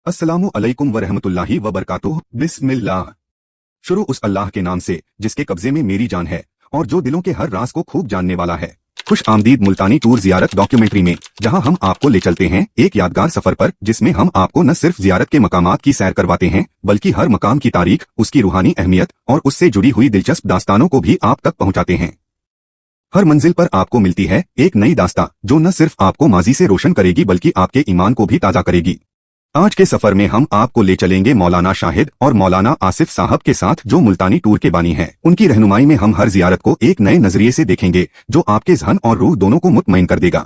अस्सलामु अलैकुम व रहमतुल्लाहि व बरकातुहू। बिस्मिल्लाह। शुरू उस अल्लाह के नाम से जिसके कब्जे में मेरी जान है और जो दिलों के हर राज को खूब जानने वाला है। खुश आमदीद मुल्तानी टूर जियारत डॉक्यूमेंट्री में, जहां हम आपको ले चलते हैं एक यादगार सफर पर, जिसमें हम आपको न सिर्फ जियारत के मकामात की सैर करवाते हैं बल्कि हर मकाम की तारीख, उसकी रूहानी अहमियत और उससे जुड़ी हुई दिलचस्प दास्तानों को भी आप तक पहुंचाते हैं। हर मंजिल पर आपको मिलती है एक नई दास्तां जो न सिर्फ आपको माजी से रोशन करेगी बल्कि आपके ईमान को भी ताजा करेगी। आज के सफर में हम आपको ले चलेंगे मौलाना शाहिद और मौलाना आसिफ साहब के साथ, जो मुल्तानी टूर के बानी हैं। उनकी रहनुमाई में हम हर जियारत को एक नए नजरिए से देखेंगे जो आपके ज़हन और रूह दोनों को मुतमईन कर देगा।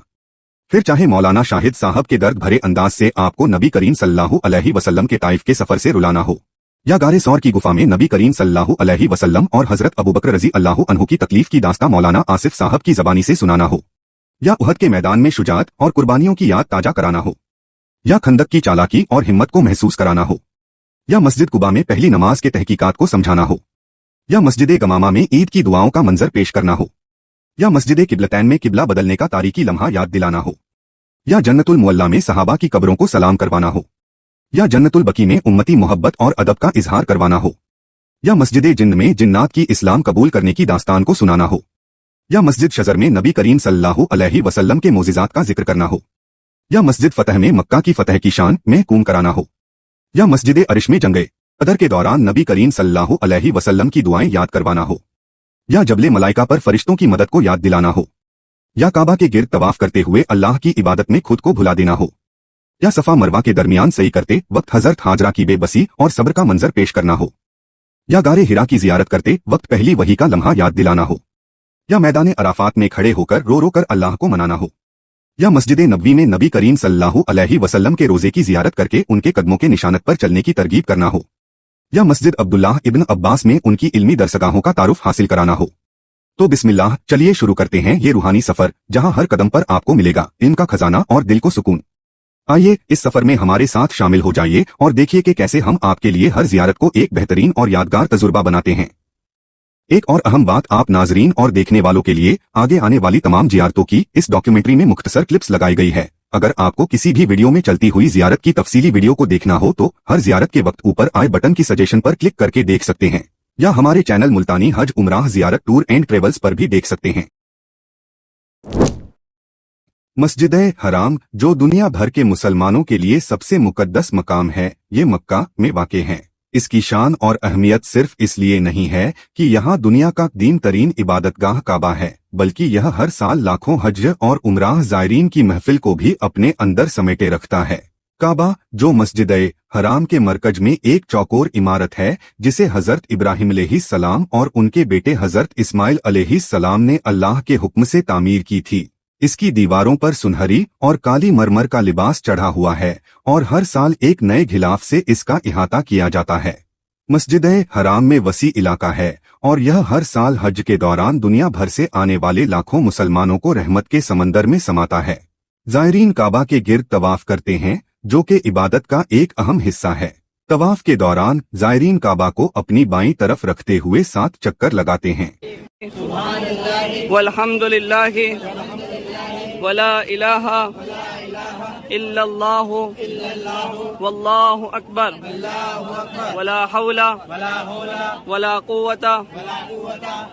फिर चाहे मौलाना शाहिद साहब के दर्द भरे अंदाज से आपको नबी करीम सल्लल्लाहु अलैहि वसल्लम के ताइफ के सफर से रुलाना हो, या गारे सौर की गुफा में नबी करीम सल्लल्लाहु अलैहि वसल्लम और हजरत अबू बकर रजी अल्लाहु अन्हु की तकलीफ की दास्तां मौलाना आसिफ साहब की जबानी से सुनाना हो, या उहद के मैदान में शुजाअत और कुर्बानियों की याद ताजा कराना हो, या खंदक की चालाकी और हिम्मत को महसूस कराना हो, या मस्जिद कुबा में पहली नमाज के तहकीकात को समझाना हो, या मस्जिद गमामा में ईद की दुआओं का मंजर पेश करना हो, या मस्जिद किबलतैन में किबला बदलने का तारीखी लम्हा याद दिलाना हो, या जन्नतुल मुअल्ला में सहाबा की कब्रों को सलाम करवाना हो, या जन्नतुल बकी में उम्मती मोहब्बत और अदब का इजहार करवाना हो, या मस्जिद जिन्न में जिन्नात की इस्लाम कबूल करने की दास्तान को सुनाना हो, या मस्जिद शजर में नबी करीम सल्लल्लाहु अलैहि वसल्लम के मोजिज़ात का जिक्र करना हो, या मस्जिद फतह में मक्का की फतह की शान महकूम कराना हो, या मस्जिद अरिश में जंगे बदर के दौरान नबी करीम सल्लल्लाहु अलैहि वसल्लम की दुआएं याद करवाना हो, या जबले मलाइका पर फरिश्तों की मदद को याद दिलाना हो, या काबा के गिर्द तवाफ करते हुए अल्लाह की इबादत में खुद को भुला देना हो, या सफा मरवा के दरमियान सही करते वक्त हजरत हाजरा की बेबसी और सब्र का मंजर पेश करना हो, या गारे हिरा की जियारत करते वक्त पहली वही का लम्हा याद दिलाना हो, या मैदान अराफात में खड़े होकर रो रो कर अल्लाह को मनाना हो, या मस्जिद नबवी में नबी करीम सल्लल्लाहु अलैहि वसल्लम के रोजे की जियारत करके उनके कदमों के निशानत पर चलने की तरगीब करना हो, या मस्जिद अब्दुल्लाह इब्न अब्बास में उनकी इल्मी दरसगाहों का तारुफ हासिल कराना हो। तो बिस्मिल्लाह, चलिए शुरू करते हैं ये रूहानी सफर, जहां हर कदम पर आपको मिलेगा इल्म का खजाना और दिल को सुकून। आइए इस सफर में हमारे साथ शामिल हो जाइए और देखिए कि कैसे हम आपके लिए हर जियारत को एक बेहतरीन और यादगार तजुर्बा बनाते हैं। एक और अहम बात आप नाजरीन और देखने वालों के लिए, आगे आने वाली तमाम जियारतों की इस डॉक्यूमेंट्री में मुख्तसर क्लिप्स लगाई गई है। अगर आपको किसी भी वीडियो में चलती हुई जियारत की तफसीली वीडियो को देखना हो तो हर जियारत के वक्त ऊपर आए बटन की सजेशन पर क्लिक करके देख सकते हैं, या हमारे चैनल मुल्तानी हज उमराह जियारत टूर एंड ट्रेवल्स पर भी देख सकते हैं। मस्जिद हराम, जो दुनिया भर के मुसलमानों के लिए सबसे मुकद्दस मकाम है, ये मक्का में वाक़े है। इसकी शान और अहमियत सिर्फ इसलिए नहीं है कि यहाँ दुनिया का दीन तरीन इबादतगाह काबा है, बल्कि यह हर साल लाखों हज और उमराह ज़ायरीन की महफिल को भी अपने अंदर समेटे रखता है। काबा, जो मस्जिद हराम के मरकज में एक चौकोर इमारत है जिसे हजरत इब्राहिम अलैहिस्सलाम और उनके बेटे हजरत इस्माइल अलैहिस्सलाम ने अल्लाह के हुक्म से तामीर की थी। इसकी दीवारों पर सुनहरी और काली मरमर का लिबास चढ़ा हुआ है और हर साल एक नए घिलाफ से इसका इहाता किया जाता है। मस्जिद हराम में वसी इलाका है और यह हर साल हज के दौरान दुनिया भर से आने वाले लाखों मुसलमानों को रहमत के समंदर में समाता है। ज़ायरीन काबा के गिर्द तवाफ करते हैं, जो कि इबादत का एक अहम हिस्सा है। तवाफ के दौरान ज़ायरीन काबा को अपनी बाईं तरफ रखते हुए 7 चक्कर लगाते हैं। वल्हम्दुलिल्लाहि वला इलाहा इल्लल्लाहु वल्लाहु अकबर वला हौला वला कुव्वता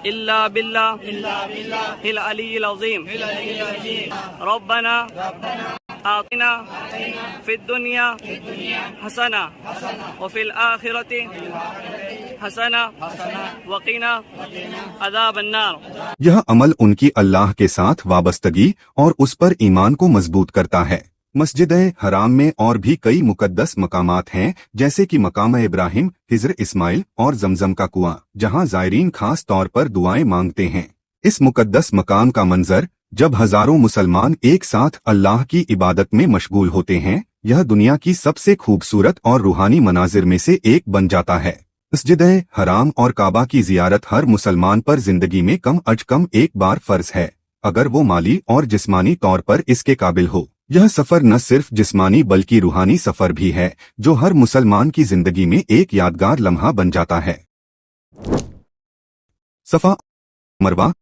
इल्ला बिल्लाहिल अलीय्यिल अज़ीम। रब्बना आतिना फिद दुनिया हसना व फिल आखिरति हसना वक़िना अज़ाबन नार। यह अमल उनकी अल्लाह के साथ वाबस्तगी और उस पर ईमान को मजबूत करता है। मस्जिद हराम में और भी कई मुकद्दस मकामात हैं, जैसे कि मकाम इब्राहिम, हिजर इस्माइल और जमजम का कुआं, जहां ज़ायरीन खास तौर पर दुआएं मांगते हैं। इस मुकद्दस मकाम का मंजर, जब हजारों मुसलमान एक साथ अल्लाह की इबादत में मशगूल होते हैं, यह दुनिया की सबसे खूबसूरत और रूहानी मनाजिर में से एक बन जाता है। मस्जिद हराम और काबा की जियारत हर मुसलमान पर जिंदगी में कम अज कम एक बार फर्ज है, अगर वो माली और जिस्मानी तौर पर इसके काबिल हो। यह सफर न सिर्फ जिस्मानी बल्कि रूहानी सफर भी है, जो हर मुसलमान की जिंदगी में एक यादगार लम्हा बन जाता है। सफा मरवा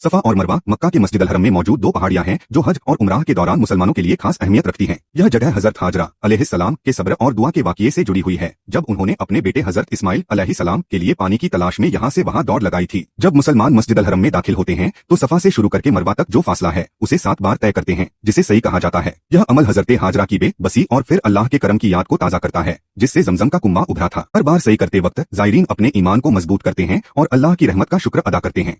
सफा और मरवा मक्का के मस्जिद अल हरम में मौजूद दो पहाड़ियां हैं जो हज और उमराह के दौरान मुसलमानों के लिए खास अहमियत रखती हैं। यह जगह हजरत हाजरा अलैहिस्सलाम के सब्र और दुआ के वाक़ये से जुड़ी हुई है, जब उन्होंने अपने बेटे हजरत इस्माइल अलैहिस्सलाम के लिए पानी की तलाश में यहाँ से वहाँ दौड़ लगाई थी। जब मुसलमान मस्जिद अल हरम में दाखिल होते हैं तो सफा से शुरू करके मरवा तक जो फासला है उसे 7 बार तय करते हैं, जिसे सही कहा जाता है। यह अमल हजरत हाजरा की बसी और फिर अल्लाह के करम की याद को ताज़ा करता है, जिससे जमजम का कुम्मा उभरा था। हर बार सही करते वक्त ज़ायरीन अपने ईमान को मजबूत करते हैं और अल्लाह की रहमत का शुक्र अदा करते हैं।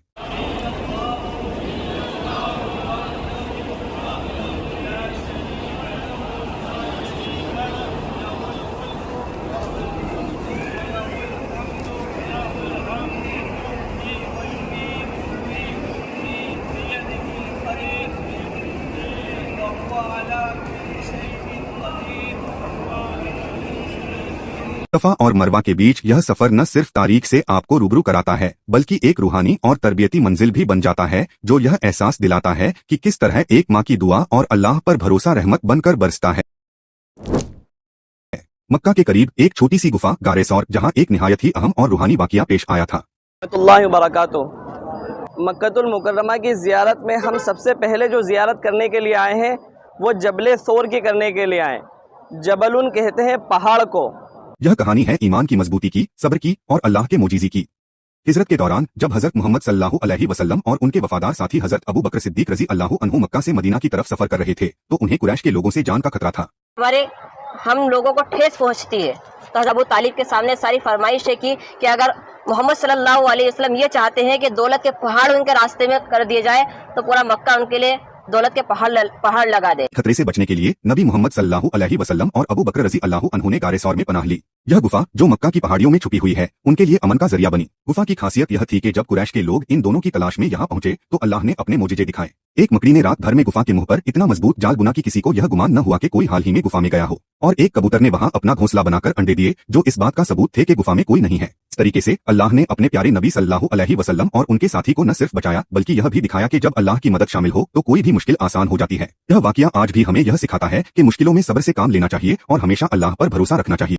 सफा और मरवा के बीच यह सफर न सिर्फ तारीख से आपको रूबरू कराता है, बल्कि एक रूहानी और तरबियती मंजिल भी बन जाता है, जो यह एहसास दिलाता है कि किस तरह एक माँ की दुआ और अल्लाह पर भरोसा रहमत बनकर बरसता है। मक्का के करीब एक छोटी सी गुफा गारे सौर, जहाँ एक निहायत ही अहम और रूहानी वाक़या पेश आया था। मक्कतुल मुकर्रमा की ज़ियारत में हम सबसे पहले जो ज़ियारत करने के लिए आए हैं वो जबले सौर की करने के लिए आए। जबलुन कहते हैं पहाड़ को। यह कहानी है ईमान की मजबूती की, सब्र की और अल्लाह के मोजीज़े की। हिजरत के दौरान जब हजरत मोहम्मद सल्लल्लाहु अलैहि वसल्लम और उनके वफादार साथी हजरत अबू बकर सिद्दीक रज़ी अल्लाहु अन्हु मक्का से मदीना की तरफ सफर कर रहे थे, तो उन्हें कुरैश के लोगों से जान का खतरा था। हम लोगों को ठेस पहुंचती है, तो हज़रत अबू तालिब के सामने सारी फरमाइशें की कि अगर मोहम्मद सल्लल्लाहु अलैहि वसल्लम ये चाहते हैं कि दौलत के पहाड़ उनके रास्ते में कर दिए जाए, तो पूरा मक्का उनके लिए दौलत के पहाड़ लगा दे। खतरे से बचने के लिए नबी मोहम्मद सल्लल्लाहु अलैहि वसल्लम और अबू बकर रज़ी अल्लाहु अन्हु ने गारे सौर में पनाह ली। यह गुफा जो मक्का की पहाड़ियों में छुपी हुई है, उनके लिए अमन का जरिया बनी। गुफा की खासियत यह थी कि जब कुरैश के लोग इन दोनों की तलाश में यहाँ पहुंचे तो अल्लाह ने अपने मोजिजे दिखाए। एक मकड़ी ने रात भर में गुफा के मुंह पर इतना मजबूत जाल बुना कि किसी को यह गुमान न हुआ कि कोई हाल ही में गुफा में गया हो, और एक कबूतर ने वहाँ अपना घोंसला बनाकर अंडे दिए, जो इस बात का सबूत थे कि गुफा में कोई नहीं है। इस तरीके से अल्लाह ने अपने प्यारे नबी सल्लल्लाहु अलैहि वसल्लम और उनके साथी को न सिर्फ बचाया, बल्कि यह भी दिखाया कि जब अल्लाह की मदद शामिल हो तो कोई भी मुश्किल आसान हो जाती है। यह वाकया आज भी हमें यह सिखाता है कि मुश्किलों में सब्र से काम लेना चाहिए और हमेशा अल्लाह पर भरोसा रखना चाहिए।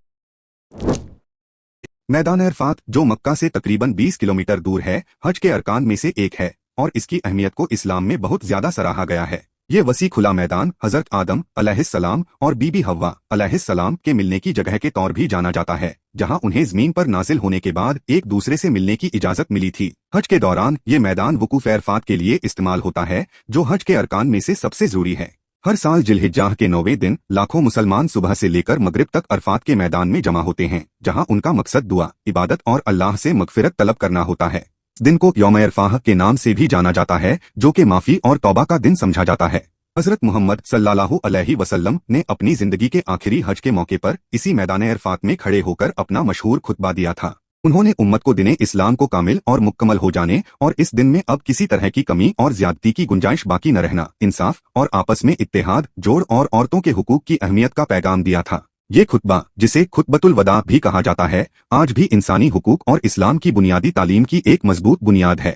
मैदान अरफात जो मक्का से तकरीबन 20 किलोमीटर दूर है, हज के अरकान में से एक है और इसकी अहमियत को इस्लाम में बहुत ज्यादा सराहा गया है। ये वसी खुला मैदान हजरत आदम अलैहिस्सलाम और बीबी हव्वा अलैहिस्सलाम के मिलने की जगह के तौर भी जाना जाता है, जहां उन्हें जमीन पर नाजिल होने के बाद एक दूसरे से मिलने की इजाजत मिली थी। हज के दौरान ये मैदान वकूफ अरफात के लिए इस्तेमाल होता है, जो हज के अरकान में से सबसे जरूरी है। हर साल जिलहिज्जाह के 9वें दिन लाखों मुसलमान सुबह से लेकर मगरिब तक अरफात के मैदान में जमा होते हैं, जहां उनका मकसद दुआ, इबादत और अल्लाह से मगफिरत तलब करना होता है। इस दिन को यौम अरफाह के नाम से भी जाना जाता है, जो कि माफी और तौबा का दिन समझा जाता है। हजरत मोहम्मद सल्लल्लाहु अलैहि वसल्लम ने अपनी जिंदगी के आखिरी हज के मौके पर इसी मैदान अरफात में खड़े होकर अपना मशहूर खुतबा दिया था। उन्होंने उम्मत को दिने इस्लाम को कामिल और मुकम्मल हो जाने और इस दिन में अब किसी तरह की कमी और ज्यादती की गुंजाइश बाकी न रहना, इंसाफ और आपस में इत्तेहाद, जोड़ और औरतों के हुकूक की अहमियत का पैगाम दिया था। ये खुतबा, जिसे खुतबतुल वदा भी कहा जाता है, आज भी इंसानी हुकूक और इस्लाम की बुनियादी तालीम की एक मजबूत बुनियाद है।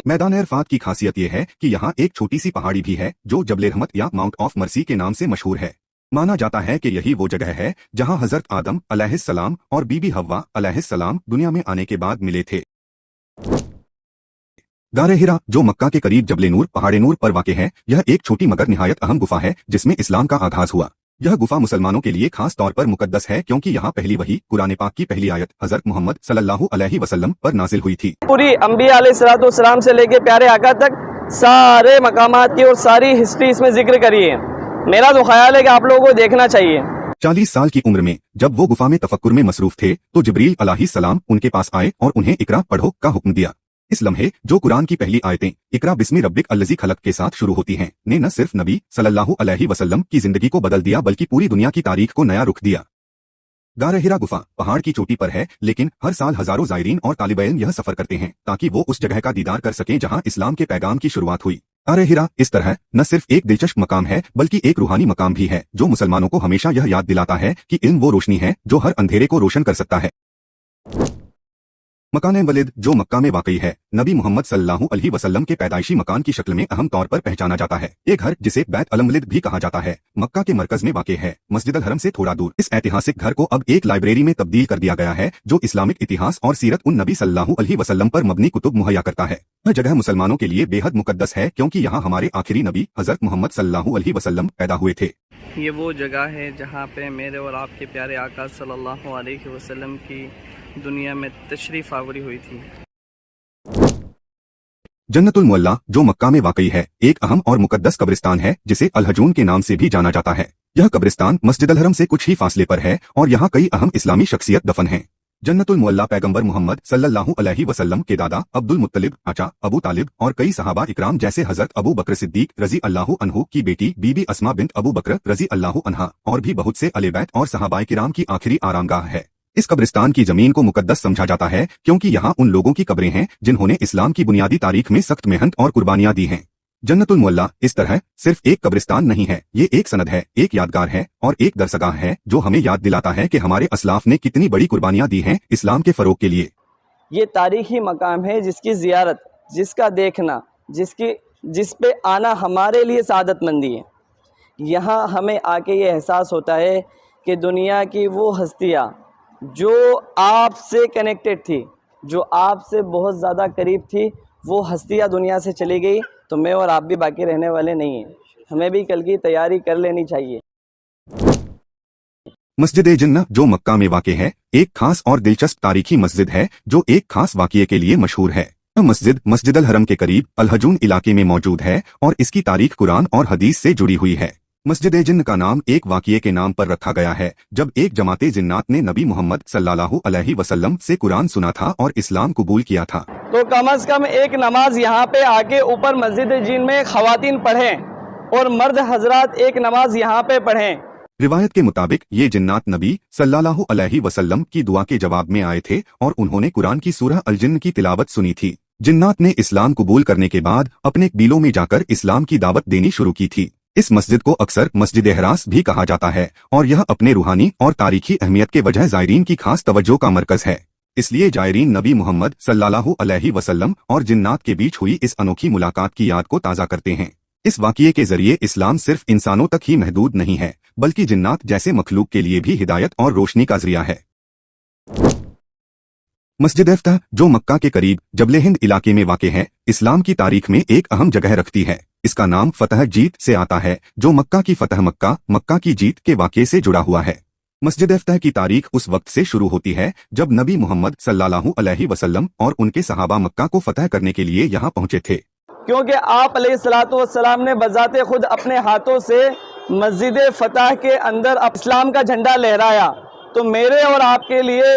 मैदान अरफात की खासियत ये है कि यहाँ एक छोटी सी पहाड़ी भी है जो जबल रहमत या माउंट ऑफ मर्सी के नाम से मशहूर है। माना जाता है कि यही वो जगह है जहाँ हजरत आदम अलैहिस्सलाम और बीबी हव्वा अलैहिस्सलाम दुनिया में आने के बाद मिले थे। गारे हिरा जो मक्का के करीब जबल नूर पहाड़ नूर पर वाक़ है, यह एक छोटी मगर निहायत अहम गुफा है जिसमें इस्लाम का आगाज हुआ। यह गुफा मुसलमानों के लिए खास तौर पर मुकद्दस है, क्योंकि यहाँ पहली वही कुरान पाक की पहली आयत हजरत मोहम्मद सल्लल्लाहु अलैहि वसल्लम पर नाजिल हुई थी। पूरी अंबिया अलैहिस्सलाम से लेके प्यारे आका तक सारे मकामात की और सारी हिस्ट्री इसमें जिक्र करी है। मेरा तो ख्याल है कि आप लोगों को देखना चाहिए। 40 साल की उम्र में जब वो गुफा में तफक्कुर में मसरूफ थे तो जिब्रील अलैहिस्सलाम उनके पास आए और उन्हें इकरा पढ़ो का हुक्म दिया। इस लम्हे जो कुरान की पहली आयतें इकरा बिस्मि रब्बिक अल्लज़ी खलक के साथ शुरू होती हैं, ने न सिर्फ नबी सल्लल्लाहु अलैहि वसल्लम की जिंदगी को बदल दिया, बल्कि पूरी दुनिया की तारीख को नया रुख दिया। गारे हिरा गुफा पहाड़ की चोटी पर है, लेकिन हर साल हजारों ज़ायरीन और तालिब इल्म यह सफर करते हैं ताकि वो उस जगह का दीदार कर सकें जहां इस्लाम के पैगाम की शुरुआत हुई। गारे हिरा इस तरह न सिर्फ एक दिलचस्प मकाम है, बल्कि एक रूहानी मकाम भी है, जो मुसलमानों को हमेशा यह याद दिलाता है कि इल्म वो रोशनी है जो हर अंधेरे को रोशन कर सकता है। मकान वलिद जो मक्का में वाकई है, नबी मोहम्मद सल्लल्लाहु अलैहि वसल्लम के पैदाइशी मकान की शक्ल में अहम तौर पर पहचाना जाता है। ये घर जिसे बैत अल वलिद भी कहा जाता है, मक्का के मरकज में वाक़ है, मस्जिद अल हरम से थोड़ा दूर। इस ऐतिहासिक घर को अब एक लाइब्रेरी में तब्दील कर दिया गया है जो इस्लामिक इतिहास और सीरत उन नबी सल्लल्लाहु अलैहि वसल्लम पर मबनी कुतुब मुहैया करता है। यह जगह मुसलमानों के लिए बेहद मुकद्दस है क्योंकि यहाँ हमारे आखिरी नबी हजरत मोहम्मद सल्लल्लाहु अलैहि वसल्लम पैदा हुए थे। ये वो जगह है जहाँ पे मेरे और आपके प्यारे आका सल्लल्लाहु अलैहि वसल्लम की दुनिया में तशरीफ़ आवरी हुई थी। जन्नतुल मुअल्ला जो मक्का में वाकई है, एक अहम और मुकद्दस कब्रिस्तान है जिसे अल हजून के नाम से भी जाना जाता है। यह कब्रिस्तान मस्जिद अल हरम से कुछ ही फासले पर है और यहाँ कई अहम इस्लामी शख्सियत दफन हैं। जन्नतुल मुअल्ला पैगंबर मोहम्मद सल्लल्लाहु अलैहि वसल्लम के दादा अब्दुल मुत्तलिब, चाचा अबू तालिब और कई सहाबा इकराम जैसे हजरत अबू बकर सिद्दीक रजी अल्लाहु अन्हु की बेटी बीबी अस्मा बिन्त अबू बकर रजी अल्लाहु अन्हा और भी बहुत से अहले बैत और सहाबाए किराम की आखिरी आरामगाह है। इस कब्रिस्तान की जमीन को मुकद्दस समझा जाता है क्योंकि यहाँ उन लोगों की कब्रें हैं जिन्होंने इस्लाम की बुनियादी तारीख में सख्त मेहनत और कुर्बानियां दी हैं। जन्नतुल मुअल्ला इस तरह सिर्फ एक कब्रिस्तान नहीं है, ये एक सनद है, एक यादगार है और एक दरसगाह है जो हमें याद दिलाता है कि हमारे असलाफ ने कितनी बड़ी कुर्बानियां दी हैं इस्लाम के फरोग के लिए। ये तारीखी मकाम है जिसकी ज़ियारत, जिसका देखना, जिस पे आना हमारे लिए सादतमंदी है। यहाँ हमें आके ये एहसास होता है कि दुनिया की वो हस्तियाँ जो आपसे कनेक्टेड थी, जो आपसे बहुत ज़्यादा करीब थी, वो हस्तियाँ दुनिया से चली गई तो मैं और आप भी बाकी रहने वाले नहीं हैं। हमें भी कल की तैयारी कर लेनी चाहिए। मस्जिद ए जिन्ना जो मक्का में वाक़ है, एक खास और दिलचस्प तारीखी मस्जिद है जो एक खास वाक़ये के लिए मशहूर है। यह मस्जिद मस्जिद अल हरम के करीब अल हजून इलाके में मौजूद है और इसकी तारीख कुरान और हदीस से जुड़ी हुई है। मस्जिद ए जिन्न का नाम एक वाक़ये के नाम पर रखा गया है जब एक जमाते जिन्नात ने नबी मोहम्मद सल्लल्लाहु अलैहि वसल्लम से कुरान सुना था और इस्लाम कबूल किया था। तो कम से कम एक नमाज यहाँ पे आके ऊपर मस्जिद जिन्न में ख़वातीन पढ़ें और मर्द हजरात एक नमाज यहाँ पे पढ़ें। रिवायत के मुताबिक ये जिन्नात नबी सल्लल्लाहु अलैहि वसल्लम की दुआ के जवाब में आए थे और उन्होंने कुरान की सूरह अल जिन्न की तिलावत सुनी थी। जिन्नात ने इस्लाम कबूल करने के बाद अपने कबीलों में जाकर इस्लाम की दावत देनी शुरू की थी। इस मस्जिद को अक्सर मस्जिद हिरास भी कहा जाता है और यह अपने रूहानी और तारीखी अहमियत के वजह जायरीन की खास तवज्जो का मरकज है। इसलिए जायरीन नबी मोहम्मद सल्लल्लाहु अलैहि वसल्लम और जिन्नात के बीच हुई इस अनोखी मुलाकात की याद को ताज़ा करते हैं। इस वाक़ये के जरिए इस्लाम सिर्फ इंसानों तक ही महदूद नहीं है बल्कि जिन्नात जैसे मखलूक के लिए भी हिदायत और रोशनी का जरिया है। मस्जिद इफ्ताह जो मक्का के करीब जबले हिंद इलाके में वाक़ है, इस्लाम की तारीख में एक अहम जगह रखती है। इसका नाम फतह जीत से आता है जो मक्का की फतह मक्का की जीत के वाक़ये से जुड़ा हुआ है। मस्जिद इफ्ताह की तारीख उस वक्त से शुरू होती है जब नबी मोहम्मद सल्लल्लाहु अलैहि वसल्लम और उनके सहाबा मक्का को फतह करने के लिए यहाँ पहुँचे थे। क्योंकि आप अलैहिस्सलातु वस्सलाम ने बज़ाते खुद अपने हाथों से मस्जिद फतह के अंदर इस्लाम का झंडा लहराया। तो मेरे और आपके लिए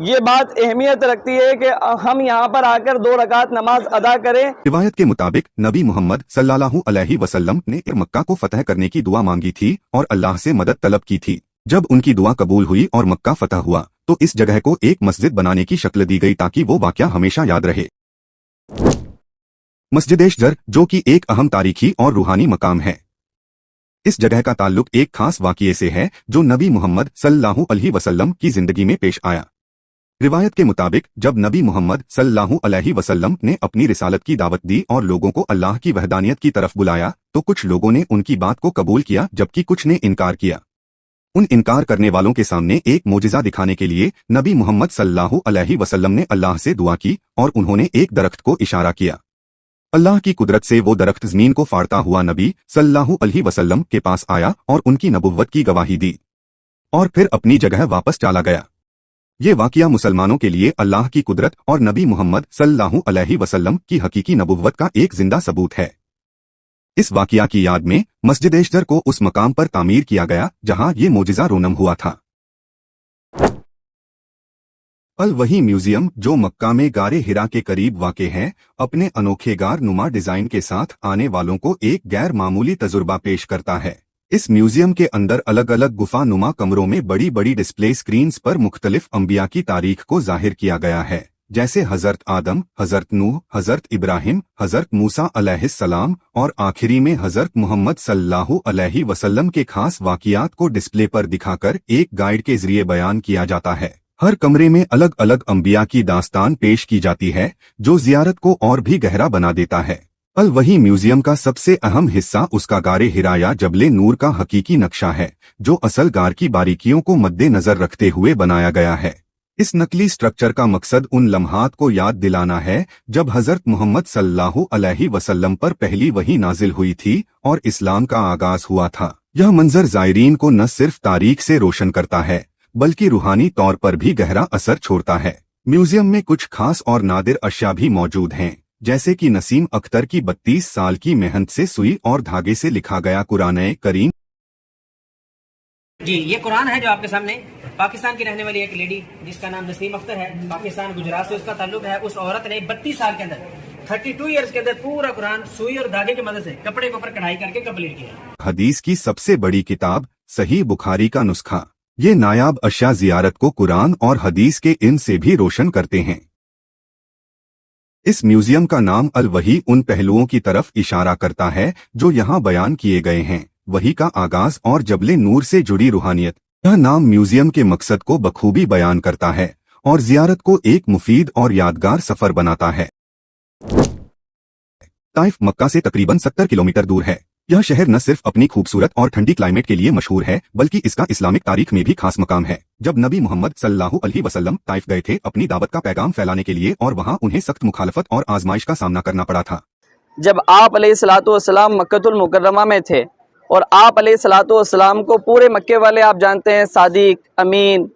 ये बात अहमियत रखती है कि हम यहाँ पर आकर 2 रकात नमाज अदा करें। रिवायत के मुताबिक नबी मोहम्मद सल्लल्लाहु अलैहि वसल्लम ने मक्का को फतह करने की दुआ मांगी थी और अल्लाह से मदद तलब की थी। जब उनकी दुआ कबूल हुई और मक्का फतह हुआ तो इस जगह को एक मस्जिद बनाने की शक्ल दी गई ताकि वो वाक़या हमेशा याद रहे। मस्जिद एशजर जो कि एक अहम तारीखी और रूहानी मकाम है। इस जगह का ताल्लुक एक खास वाक़ये से है जो नबी मोहम्मद सल्लल्लाहु अलैहि वसल्लम की जिंदगी में पेश आया। रिवायत के मुताबिक जब नबी मोहम्मद सल्लल्लाहु अलैहि वसल्लम ने अपनी रिसालत की दावत दी और लोगों को अल्लाह की वहदानियत की तरफ बुलाया तो कुछ लोगों ने उनकी बात को कबूल किया जबकि कुछ ने इनकार किया। उन इनकार करने वालों के सामने एक मोजिज़ा दिखाने के लिए नबी मोहम्मद सल्लल्लाहु अलैहि वसल्लम ने अल्लाह से दुआ की और उन्होंने एक दरख्त को इशारा किया। अल्लाह की कुदरत से वो दरख्त ज़मीन को फाड़ता हुआ नबी सल्लल्लाहु अलैहि वसल्लम के पास आया और उनकी नबुव्वत की गवाही दी और फिर अपनी जगह वापस चला गया। ये वाक़या मुसलमानों के लिए अल्लाह की कुदरत और नबी मोहम्मद सल्लल्लाहु अलैहि वसल्लम की हकीकी नबुव्वत का एक जिंदा सबूत है। इस वाक़या की याद में मस्जिद एशजर को उस मकाम पर तामीर किया गया जहां ये मोजिज़ा रोनम हुआ था। अल वही म्यूजियम जो मक्का में गारे हिरा के करीब वाक़ है, अपने अनोखे गार नुमा डिज़ाइन के साथ आने वालों को एक गैर मामूली तजुर्बा पेश करता है। इस म्यूजियम के अंदर अलग अलग गुफा नुमा कमरों में बड़ी बड़ी डिस्प्ले स्क्रीन्स पर मुख्तलिफ अंबिया की तारीख को जाहिर किया गया है, जैसे हजरत आदम, हजरत नूह, हजरत इब्राहिम, हजरत मूसा अलैहिस्सलाम और आखिरी में हजरत मोहम्मद सल्लल्लाहु अलैहि वसल्लम के खास वाक़ियात को डिस्प्ले पर दिखाकर एक गाइड के जरिए बयान किया जाता है। हर कमरे में अलग अलग अंबिया की दास्तान पेश की जाती है जो जियारत को और भी गहरा बना देता है। अल वही म्यूजियम का सबसे अहम हिस्सा उसका गारे हिरा या जबले नूर का हकीकी नक्शा है जो असल गार की बारीकियों को मद्देनजर रखते हुए बनाया गया है। इस नकली स्ट्रक्चर का मकसद उन लम्हात को याद दिलाना है जब हजरत मोहम्मद सल्लल्लाहु अलैहि वसल्लम पर पहली वही नाजिल हुई थी और इस्लाम का आगाज हुआ था। यह मंजर जायरीन को न सिर्फ तारीख से रोशन करता है बल्कि रूहानी तौर पर भी गहरा असर छोड़ता है। म्यूजियम में कुछ खास और नादिर अशिया भी मौजूद हैं, जैसे कि नसीम अख्तर की 32 साल की मेहनत से सुई और धागे से लिखा गया कुरान करीम। जी, ये कुरान है जो आपके सामने। पाकिस्तान की रहने वाली एक लेडी जिसका नाम नसीम अख्तर है, पाकिस्तान गुजरात से उसका ताल्लुक है। उस औरत ने 32 साल के अंदर 32 इयर्स के अंदर पूरा कुरान सुई और धागे की मदद से कपड़े के ऊपर कढ़ाई करके कंप्लीट किया। हदीस की सबसे बड़ी किताब सही बुखारी का नुस्खा। ये नायाब अशिया जियारत को कुरान और हदीस के इल्म से भी रोशन करते हैं। इस म्यूजियम का नाम अल वही उन पहलुओं की तरफ इशारा करता है जो यहाँ बयान किए गए हैं, वही का आगाज और जबले नूर से जुड़ी रूहानियत। यह नाम म्यूजियम के मकसद को बखूबी बयान करता है और जियारत को एक मुफीद और यादगार सफर बनाता है। ताइफ मक्का से तकरीबन 70 किलोमीटर दूर है। यह शहर न सिर्फ अपनी खूबसूरत और ठंडी क्लाइमेट के लिए मशहूर है बल्कि इसका इस्लामिक तारीख में भी खास मकाम है। जब नबी मोहम्मद सल्लल्लाहु अलैहि वसल्लम ताइफ गए थे अपनी दावत का पैगाम फैलाने के लिए और वहां उन्हें सख्त मुखालफत और आजमाइश का सामना करना पड़ा था। जब आप अलैहिस्सलातु वस्सलाम मक्कतुल मुकर्रमा में थे और आप अलैहिस्सलातु वस्सलाम को पूरे मक्के वाले आप जानते हैं सादिक, अमीन,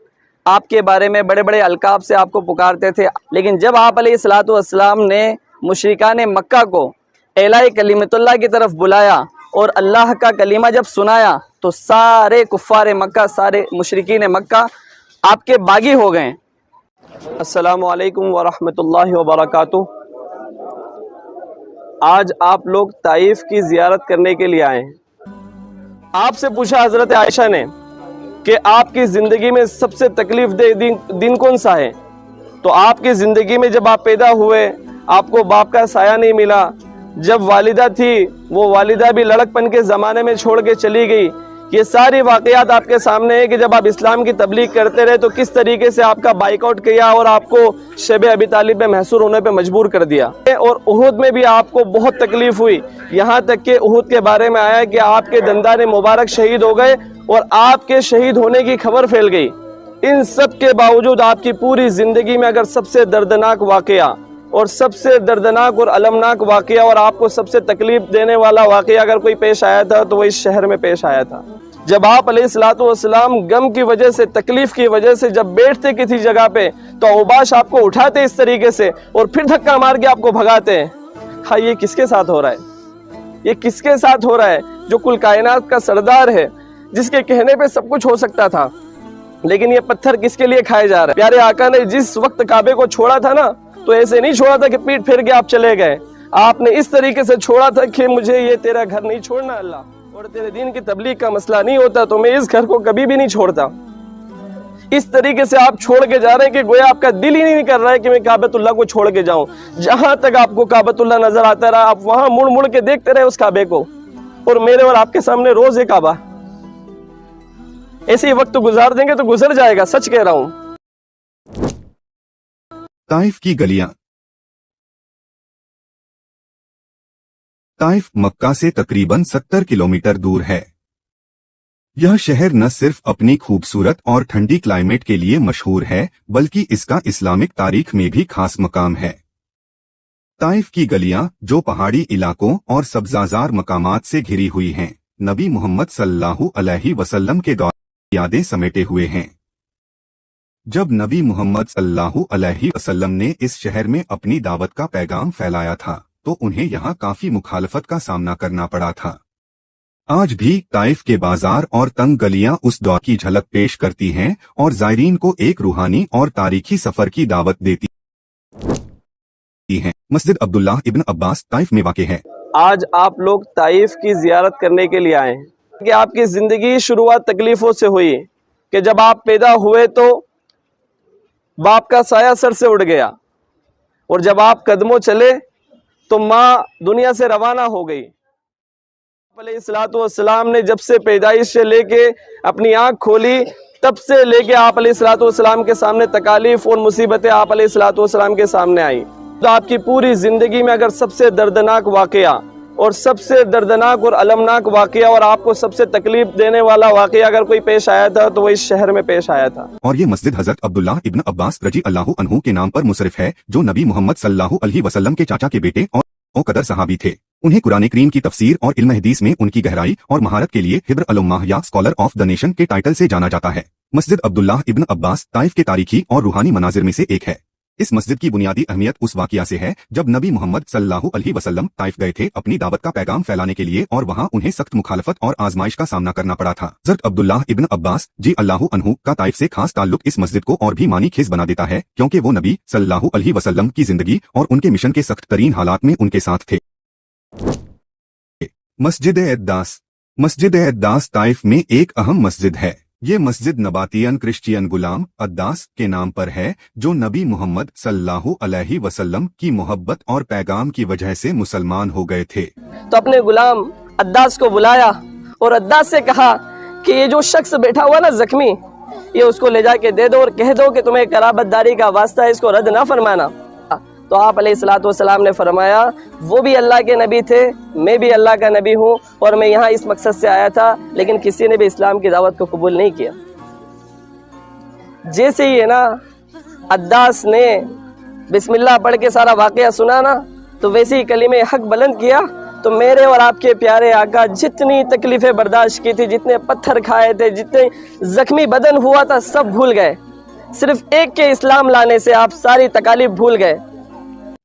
आपके बारे में बड़े बड़े अलकाब से आपको पुकारते थे। लेकिन जब आप अलैहिस्सलातु वस्सलाम ने मुशरिकाने मक्का को एलाए कलिमतुल्लाह की तरफ बुलाया और अल्लाह का कलीमा जब सुनाया तो सारे कुफ़ार मक्का, सारे मुशरिकीन मक्का आपके बागी हो गए। अस्सलामु अलैकुम व रहमतुल्लाहि व बरकातुहू। आज आप लोग ताइफ की ज़ियारत करने के लिए आए हैं। आपसे पूछा हज़रत आयशा ने कि आपकी ज़िंदगी में सबसे तकलीफ़ दे दिन कौन सा है? तो आपकी ज़िंदगी में जब आप पैदा हुए आपको बाप का साया नहीं मिला, जब वालिदा थी वो वालिदा भी लड़कपन के ज़माने में छोड़ के चली गई। ये सारी वाक़यात आपके सामने है कि जब आप इस्लाम की तबलीग करते रहे तो किस तरीके से आपका बाइकआउट किया और आपको शब अबी तालिब में महसूर होने पे मजबूर कर दिया। और उहुद में भी आपको बहुत तकलीफ हुई, यहाँ तक कि उहुद के बारे में आया कि आपके दंदाने मुबारक शहीद हो गए और आपके शहीद होने की खबर फैल गई। इन सब के बावजूद आपकी पूरी ज़िंदगी में अगर सबसे दर्दनाक वाक़या और सबसे दर्दनाक और अलमनाक वाक़या और आपको सबसे तकलीफ देने वाला वाक़या अगर कोई पेश आया था तो वो इस शहर में पेश आया था। जब आप अलैहिस्सलातु वस्सलाम गम की वजह से, तकलीफ की वजह से जब बैठते किसी जगह पे तो औबाश आपको उठाते इस तरीके से और फिर धक्का मार के आपको भगाते हैं। हाँ, ये किसके साथ हो रहा है? ये किसके साथ हो रहा है? जो कुल कायनात का सरदार है, जिसके कहने पे सब कुछ हो सकता था, लेकिन ये पत्थर किसके लिए खाए जा रहे हैं? प्यारे आका ने जिस वक्त काबे को छोड़ा था ना, तो ऐसे नहीं छोड़ा था कि पीठ फेर के आप चले गए। आपने इस तरीके से छोड़ा था कि मुझे ये तेरा घर नहीं छोड़ना अल्लाह, और तेरे दीन की तबलीग का मसला नहीं होता तो मैं इस घर को कभी भी नहीं छोड़ता। इस तरीके से आप छोड़ के जा रहे हैं कि गोया आपका दिल ही नहीं कर रहा है कि मैं काबतुल्लाह को छोड़ के जाऊं। जहां तक आपको काबतुल्लाह नजर आता रहा आप वहां मुड़ मुड़ के देखते रहे उस काबे को, और मेरे और आपके सामने रोज है काबा। ऐसे ही वक्त गुजार देंगे तो गुजर जाएगा, सच कह रहा हूं। ताइफ की गलियां। ताइफ मक्का से तकरीबन 70 किलोमीटर दूर है। यह शहर न सिर्फ अपनी खूबसूरत और ठंडी क्लाइमेट के लिए मशहूर है बल्कि इसका इस्लामिक तारीख में भी खास मकाम है। ताइफ की गलियां जो पहाड़ी इलाकों और सब्जाजार मकामात से घिरी हुई हैं, नबी मोहम्मद सल्लल्लाहु अलैहि वसल्लम के दौर की यादें समेटे हुए हैं। जब नबी मोहम्मद सल्लल्लाहु अलैहि वसल्लम ने इस शहर में अपनी दावत का पैगाम फैलाया था तो उन्हें यहाँ काफी मुखालफत का सामना करना पड़ा था। आज भी ताइफ के बाजार और तंग गलियां उस दौर की झलक पेश करती हैं और जायरीन को एक रूहानी और तारीखी सफर की दावत देती हैं। मस्जिद अब्दुल्लाह इब्न अब्बास ताइफ में वाक़े है। आज आप लोग ताइफ की ज़ियारत करने के लिए आए हैं कि आपकी ज़िंदगी शुरुआत तकलीफ़ों से हुई कि जब आप पैदा हुए तो बाप का साया सर से उड़ गया, और जब आप कदमों चले तो माँ दुनिया से रवाना हो गई। علیہ الصلوۃ والسلام نے جب سے پیدائش سے لے کے اپنی آنکھ کھولی تب سے لے کے آپ علیہ الصلوۃ والسلام کے سامنے تکالیف اور مصیبتیں آپ علیہ الصلوۃ والسلام کے سامنے آئیں. تو آپ کی پوری زندگی میں اگر سب سے دردناک واقعہ اور سب سے دردناک اور المناک واقعہ اور آپ کو سب سے تکلیف دینے والا واقعہ اگر کوئی پیش آیا تھا تو وہ اس شہر میں پیش آیا تھا. اور یہ مسجد حضرت عبداللہ ابن عباس رضی اللہ عنہ کے نام پر منصرف ہے، جو نبی محمد صلی اللہ علیہ وسلم کے چاچا کے بیٹے اور قدر صحابی تھے. انہیں قرآن کریم کی تفسیر اور علم حدیث میں ان کی گہرائی اور مہارت کے لیے حبر الامہ یا اسکالر آف دا نیشن کے ٹائٹل سے جانا جاتا ہے. مسجد عبداللہ ابن عباس طائف کے تاریخی اور روحانی مناظر میں سے ایک ہے. اس مسجد کی بنیادی اہمیت اس واقعہ سے ہے جب نبی محمد صلی اللہ علیہ وسلم طائف گئے تھے اپنی دعوت کا پیغام پھیلانے کے لیے، اور وہاں انہیں سخت مخالفت اور آزمائش کا سامنا کرنا پڑا تھا. حضرت عبداللہ ابن عباس جی اللہ عنہ کا طائف سے خاص تعلق اس مسجد کو اور بھی معنی خیز بنا دیتا ہے، کیونکہ وہ نبی صلی اللہ علیہ وسلم کی زندگی اور ان کے مشن کے سخت ترین حالات میں ان کے ساتھ تھے. مسجد اقداس. مسجد اقداس طائف میں ایک اہم مسجد ہے. یہ مسجد نباتین کرسچین غلام اقداس کے نام پر ہے، جو نبی محمد صلی اللہ علیہ وسلم کی محبت اور پیغام کی وجہ سے مسلمان ہو گئے تھے. تو اپنے غلام اقداس کو بلایا اور اقداس سے کہا کہ یہ جو شخص بیٹھا ہوا نا زخمی، یہ اس کو لے جا کے دے دو اور کہہ دو کہ تمہیں قرابت داری کا واسطہ ہے، اس کو رد نہ فرمانا. تو آپ علیہ الصلوۃ والسلام نے فرمایا وہ بھی اللہ کے نبی تھے، میں بھی اللہ کا نبی ہوں، اور میں یہاں اس مقصد سے آیا تھا، لیکن کسی نے بھی اسلام کی دعوت کو قبول نہیں کیا. جیسے ہی ہے نا اقداس نے بسم اللہ پڑھ کے سارا واقعہ سنا نا، تو ویسے ہی کلمہ حق بلند کیا، تو میرے اور آپ کے پیارے آقا جتنی تکلیفیں برداشت کی تھی، جتنے پتھر کھائے تھے، جتنے زخمی بدن ہوا تھا، سب بھول گئے. صرف ایک کے اسلام لانے سے آپ ساری تکالیف بھول گئے.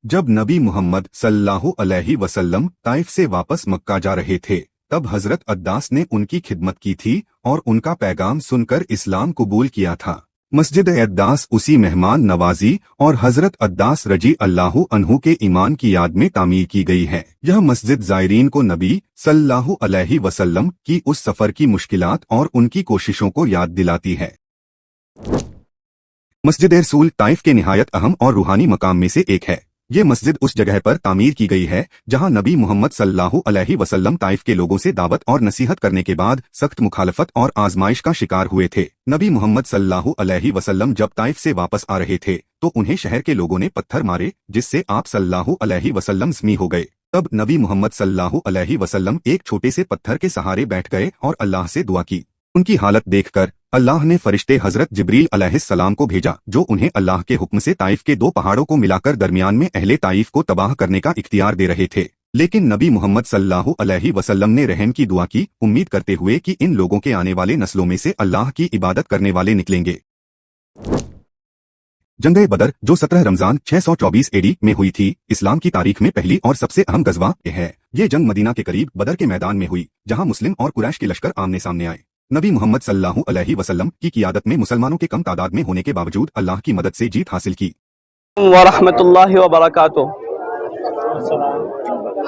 جب نبی محمد صلی اللہ علیہ وسلم طائف سے واپس مکہ جا رہے تھے، تب حضرت اقداس نے ان کی خدمت کی تھی اور ان کا پیغام سن کر اسلام قبول کیا تھا. مسجد اقداس اسی مہمان نوازی اور حضرت اقداس رضی اللہ عنہ کے ایمان کی یاد میں تعمیر کی گئی ہے. یہ مسجد زائرین کو نبی صلی اللہ علیہ وسلم کی اس سفر کی مشکلات اور ان کی کوششوں کو یاد دلاتی ہے. مسجد رسول طائف کے نہایت اہم اور روحانی مقام میں سے ایک ہے. یہ مسجد اس جگہ پر تعمیر کی گئی ہے جہاں نبی محمد صلی اللہ علیہ وسلم طائف کے لوگوں سے دعوت اور نصیحت کرنے کے بعد سخت مخالفت اور آزمائش کا شکار ہوئے تھے. نبی محمد صلی اللہ علیہ وسلم جب طائف سے واپس آ رہے تھے تو انہیں شہر کے لوگوں نے پتھر مارے، جس سے آپ صلی اللہ علیہ وسلم زخمی ہو گئے. تب نبی محمد صلی اللہ علیہ وسلم ایک چھوٹے سے پتھر کے سہارے بیٹھ گئے اور اللہ سے دعا کی. ان کی حالت دیکھ کر اللہ نے فرشتے حضرت جبریل علیہ السلام کو بھیجا، جو انہیں اللہ کے حکم سے طائف کے 2 پہاڑوں کو ملا کر درمیان میں اہل طائف کو تباہ کرنے کا اختیار دے رہے تھے. لیکن نبی محمد صلی اللہ علیہ وسلم نے رحم کی دعا کی، امید کرتے ہوئے کہ ان لوگوں کے آنے والے نسلوں میں سے اللہ کی عبادت کرنے والے نکلیں گے. جنگ بدر، جو 17 رمضان 624 AD میں ہوئی تھی، اسلام کی تاریخ میں پہلی اور سب سے اہم غزوہ ہے. یہ جنگ مدینہ کے قریب بدر کے میدان میں ہوئی، جہاں مسلم اور قریش کے لشکر آمنے سامنے آئے. نبی محمد صلی اللہ علیہ وسلم کی قیادت میں مسلمانوں کے کم تعداد میں ہونے کے باوجود اللہ کی مدد سے جیت حاصل کی. ورحمۃ اللہ وبرکاتہ.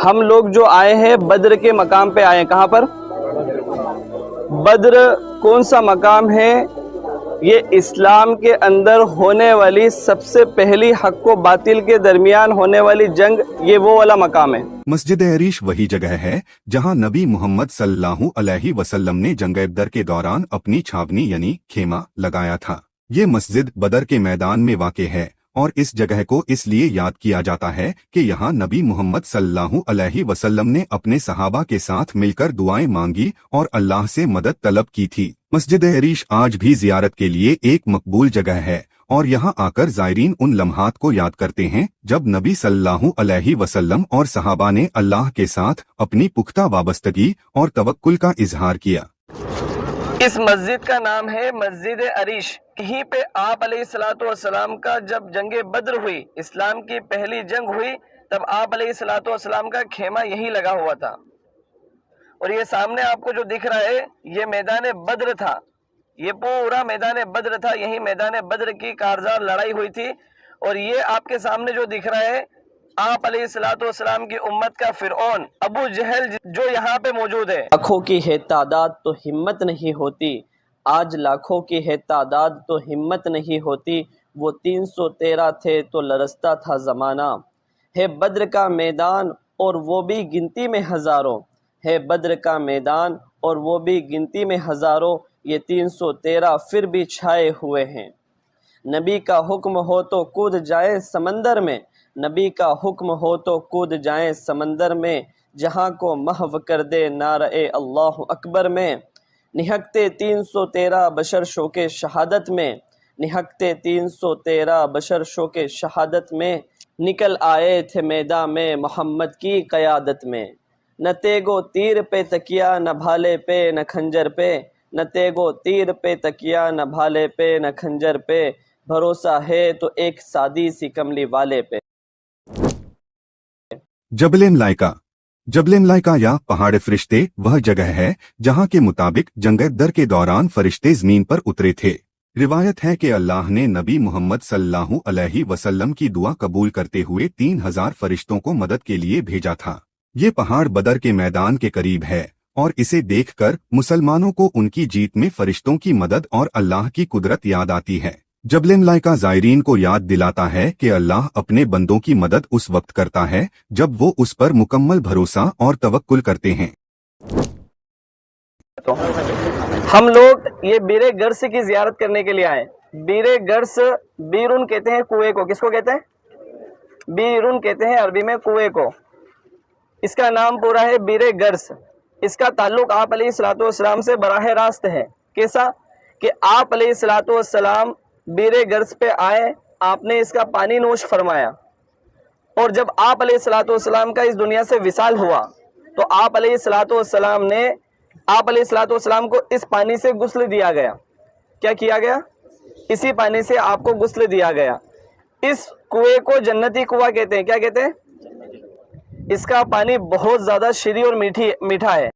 ہم لوگ جو آئے ہیں بدر کے مقام پہ آئے ہیں. کہاں پر؟ بدر کون سا مقام ہے؟ یہ اسلام کے اندر ہونے والی سب سے پہلی حق و باطل کے درمیان ہونے والی جنگ، یہ وہ والا مقام ہے. مسجد عریش وہی جگہ ہے جہاں نبی محمد صلی اللہ علیہ وسلم نے جنگ بدر کے دوران اپنی چھاونی یعنی خیمہ لگایا تھا. یہ مسجد بدر کے میدان میں واقع ہے اور اس جگہ کو اس لیے یاد کیا جاتا ہے کہ یہاں نبی محمد صلی اللہ علیہ وسلم نے اپنے صحابہ کے ساتھ مل کر دعائیں مانگی اور اللہ سے مدد طلب کی تھی. مسجد عریش آج بھی زیارت کے لیے ایک مقبول جگہ ہے اور یہاں آ کر زائرین ان لمحات کو یاد کرتے ہیں جب نبی صلی اللہ علیہ وسلم اور صحابہ نے اللہ کے ساتھ اپنی پختہ وابستگی اور توکل کا اظہار کیا. اس مسجد کا نام ہے مسجد عریش. یہیں پہ آپ علیہ الصلوۃ والسلام کا جب جنگ بدر ہوئی، اسلام کی پہلی جنگ ہوئی، تب آپ علیہ الصلوۃ والسلام کا خیمہ یہی لگا ہوا تھا. اور یہ سامنے آپ کو جو دکھ رہا ہے یہ میدان بدر تھا. یہ پورا میدان بدر تھا. یہی میدان بدر کی کارزار لڑائی ہوئی تھی. اور یہ آپ کے سامنے جو دکھ رہا ہے آپ علیہ الصلوۃ والسلام کی امت کا فرعون ابو جہل جو یہاں پہ موجود ہے. لاکھوں کی ہے تعداد تو ہمت نہیں ہوتی، آج لاکھوں کی ہے تعداد تو ہمت نہیں ہوتی. وہ 313 تھے تو لرزتا تھا زمانہ. ہے بدر کا میدان اور وہ بھی گنتی میں ہزاروں، ہے بدر کا میدان، اور وہ بھی گنتی میں ہزاروں، یہ 313 پھر بھی چھائے ہوئے ہیں۔ نبی کا حکم ہو تو کود جائیں سمندر میں، نبی کا حکم ہو تو کود جائیں سمندر میں، جہاں کو محو کر دے نعرہ اللہ اکبر میں۔ نہکتے 313 بشر شوق شہادت میں، نہکتے 313 بشر شوق شہادت میں، نکل آئے تھے میدان میں محمد کی قیادت میں۔ نہ تیگو تیر پہ تکیا، نہ بھالے پہ نہ کھنجر پہ، نہ تیگو تیر پہ تکیا، نہ بھالے پہ نہ کھنجر پہ، بھروسہ ہے تو ایک سادی سی کملی والے پہ۔ جبل ملائکہ۔ جبل ملائکہ یا پہاڑ فرشتے وہ جگہ ہے جہاں کے مطابق جنگ در کے دوران فرشتے زمین پر اترے تھے۔ روایت ہے کہ اللہ نے نبی محمد صلی اللہ علیہ وسلم کی دعا قبول کرتے ہوئے 3000 فرشتوں کو مدد کے لیے بھیجا تھا۔ یہ پہاڑ بدر کے میدان کے قریب ہے، اور اسے دیکھ کر مسلمانوں کو ان کی جیت میں فرشتوں کی مدد اور اللہ کی قدرت یاد آتی ہے۔ جبل ملائکہ زائرین کو یاد دلاتا ہے کہ اللہ اپنے بندوں کی مدد اس وقت کرتا ہے جب وہ اس پر مکمل بھروسہ اور توکل کرتے ہیں۔ تو ہم لوگ یہ بیر گرس کی زیارت کرنے کے لیے آئے۔ بیر گرس، بیرون کہتے ہیں کنویں کو، کس کو کہتے ہیں؟ بیرون کہتے ہیں عربی میں کنویں کو۔ اس کا نام پورا ہے بیر گرس۔ اس کا تعلق آپ علیہ الصلوۃ والسلام سے براہ راست ہے۔ کیسا؟ کہ آپ علیہ الصلوۃ والسلام بیر گرس پہ آئے، آپ نے اس کا پانی نوش فرمایا، اور جب آپ علیہ الصلوۃ والسلام کا اس دنیا سے وصال ہوا تو آپ علیہ الصلوۃ والسلام کو اس پانی سے غسل دیا گیا۔ کیا کیا گیا؟ اسی پانی سے آپ کو غسل دیا گیا۔ اس کنویں کو جنتی کنواں کہتے ہیں۔ کیا کہتے ہیں؟ اس کا پانی بہت زیادہ شیریں اور میٹھا ہے۔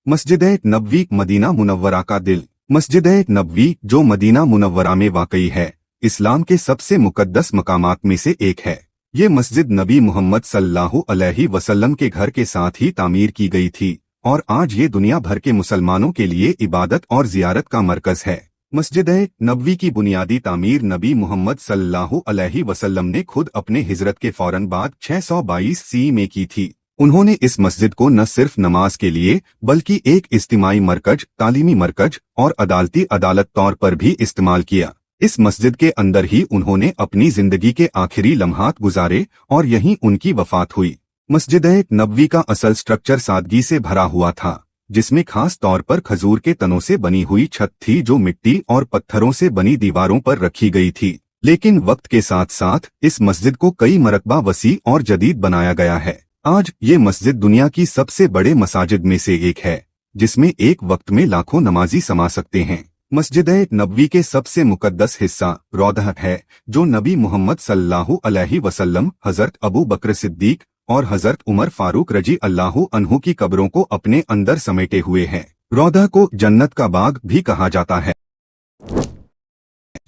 مسجد نبوی مدینہ منورہ کا دل۔ مسجد نبوی جو مدینہ منورہ میں واقع ہے، اسلام کے سب سے مقدس مقامات میں سے ایک ہے۔ یہ مسجد نبی محمد صلی اللہ علیہ وسلم کے گھر کے ساتھ ہی تعمیر کی گئی تھی، اور آج یہ دنیا بھر کے مسلمانوں کے لیے عبادت اور زیارت کا مرکز ہے۔ مسجد نبوی کی بنیادی تعمیر نبی محمد صلی اللہ علیہ وسلم نے خود اپنے ہجرت کے فوراً بعد 622 ء میں کی تھی۔ انہوں نے اس مسجد کو نہ صرف نماز کے لیے بلکہ ایک اجتماعی مرکز، تعلیمی مرکز اور عدالتی عدالت طور پر بھی استعمال کیا۔ اس مسجد کے اندر ہی انہوں نے اپنی زندگی کے آخری لمحات گزارے اور یہیں ان کی وفات ہوئی۔ مسجد نبوی کا اصل سٹرکچر سادگی سے بھرا ہوا تھا، جس میں خاص طور پر کھجور کے تنوں سے بنی ہوئی چھت تھی جو مٹی اور پتھروں سے بنی دیواروں پر رکھی گئی تھی۔ لیکن وقت کے ساتھ ساتھ اس مسجد کو کئی مرتبہ وسیع اور جدید بنایا گیا ہے۔ آج یہ مسجد دنیا کی سب سے بڑے مساجد میں سے ایک ہے، جس میں ایک وقت میں لاکھوں نمازی سما سکتے ہیں۔ مسجد نبوی کے سب سے مقدس حصہ روضہ ہے، جو نبی محمد صلی اللہ علیہ وسلم، حضرت ابو بکر صدیق اور حضرت عمر فاروق رضی اللہ عنہ کی قبروں کو اپنے اندر سمیٹے ہوئے ہے۔ روضہ کو جنت کا باغ بھی کہا جاتا ہے۔